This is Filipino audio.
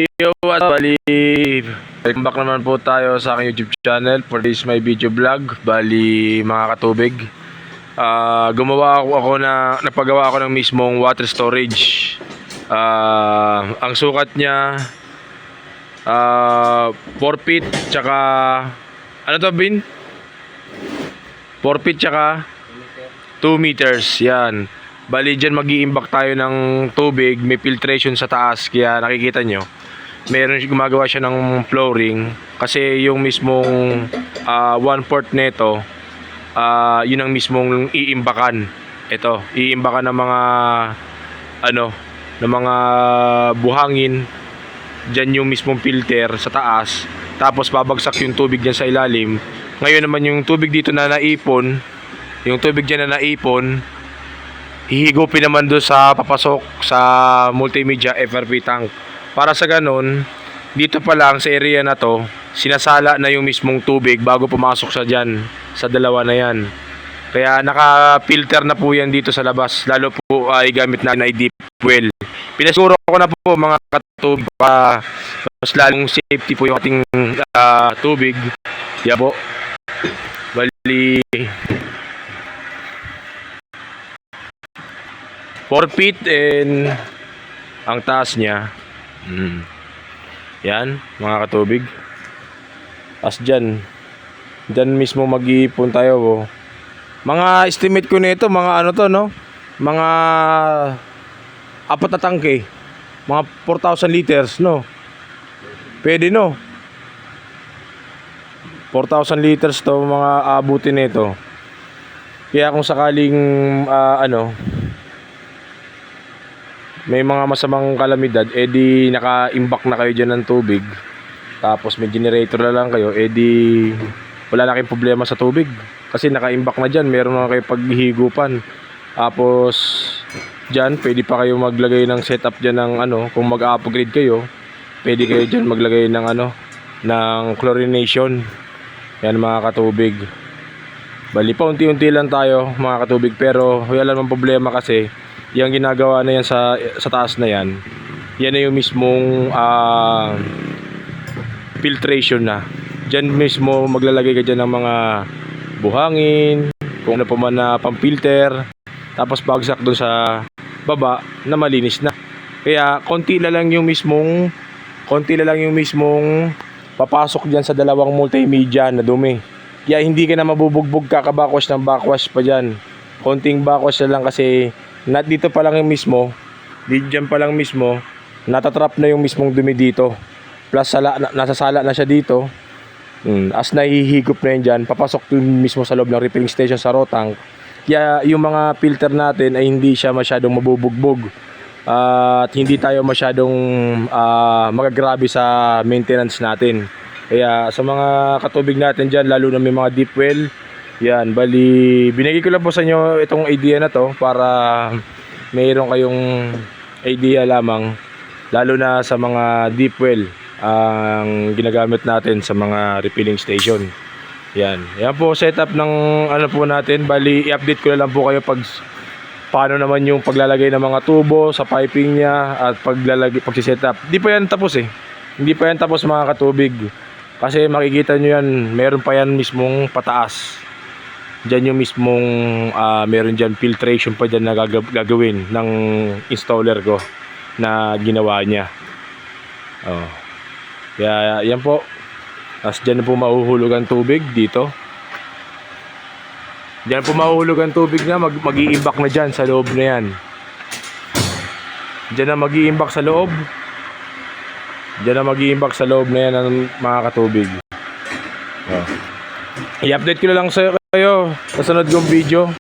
Yo, what bali? Welcome back naman po tayo sa aking YouTube channel for this my video vlog. Bali mga katubig. Nagpagawa ako ng mismong water storage. Ang sukat niya 4 feet tsaka ano to, Bin? 4 feet tsaka 2 meters. Yan. Bali dyan mag-i-imbak tayo ng tubig. May filtration sa taas. Kaya nakikita nyo, meron gumagawa siya ng flooring. Kasi yung mismong 1/4 neto, yun ang mismong iimbakan. Ito, iimbakan ng mga ng mga buhangin. Dyan yung mismong filter sa taas. Tapos babagsak yung tubig dyan sa ilalim. Ngayon naman yung tubig dito na naipon, yung tubig dyan na naipon, hihigupin naman doon sa papasok sa multimedia FRP tank. Para sa ganun, dito pa lang sa area na to, sinasala na yung mismong tubig bago pumasok sa dyan, sa dalawa na yan. Kaya naka-filter na po yan dito sa labas. Lalo po ay gamit na deep well. Pinasiguro ko na po mga katubig para mas lalong safety po yung ating tubig. Yan po. Bali 4 feet and ang taas niya. Yan, mga katubig. As dyan mismo mag-iipon tayo. Oh. Mga estimate ko nito, mga ano to, no? Mga 4 na tangke. Mga 4,000 liters, no? Pwede, no? 4,000 liters to mga abutin nito. Kaya kung sakaling may mga masamang kalamidad, edi naka-imbak na kayo dyan ng tubig. Tapos may generator na lang kayo, edi wala na kayong problema sa tubig. Kasi naka-imbak na dyan, meron na kayo paghihigupan. Tapos dyan, pwede pa kayo maglagay ng setup dyan ng kung mag-upgrade kayo, pwede kayo dyan maglagay ng ng chlorination. Yan mga katubig. Bali pa unti-unti lang tayo mga katubig, pero wala namang problema kasi yung ginagawa na yan sa taas na yan, yan na yung mismong filtration na. Diyan mismo maglalagay ka dyan ng mga buhangin, kung ano pa man na pang-filter, tapos bagsak dun sa baba na malinis na. Kaya konti na lang yung mismong papasok dyan sa dalawang multimedia na dumi. Kaya hindi ka na mabubugbog kakabakwash ng backwash pa dyan. Konting backwash na lang kasi dito pa lang yung mismo, dyan pa lang mismo, natatrap na yung mismong dumi dito. Plus nasasala na siya dito. As nahihigop na yun dyan, papasok yung mismo sa loob ng refilling station sa raw tank. Kaya yung mga filter natin ay hindi siya masyadong mabubugbog. At hindi tayo masyadong magagrabe sa maintenance natin. Kaya sa mga katubig natin dyan, lalo na may mga deep well, yan, bali binigay ko lang po sa inyo itong idea na to para mayroon kayong idea lamang, lalo na sa mga deep well ang ginagamit natin sa mga refilling station. Yan po setup ng po natin. Bali i-update ko na lang po kayo pag paano naman yung paglalagay ng mga tubo sa piping niya at pagsisetup. Hindi pa yan tapos Hindi pa yan tapos mga katubig. Kasi makikita nyo yan, meron pa yan mismong pataas. Diyan yung mismong meron dyan filtration pa dyan na gagawin ng installer ko na ginawa niya. Kaya yan po. As dyan po mahuhulog ang tubig dito. Dyan po mahuhulog ang tubig na mag-i-imbak na dyan sa loob na yan. Dyan na mag-i-imbak sa loob. Dyan na mag-i-imbak sa loob na yan ng mga katubig. I-update ko na lang sa kayo sa sunod kong video.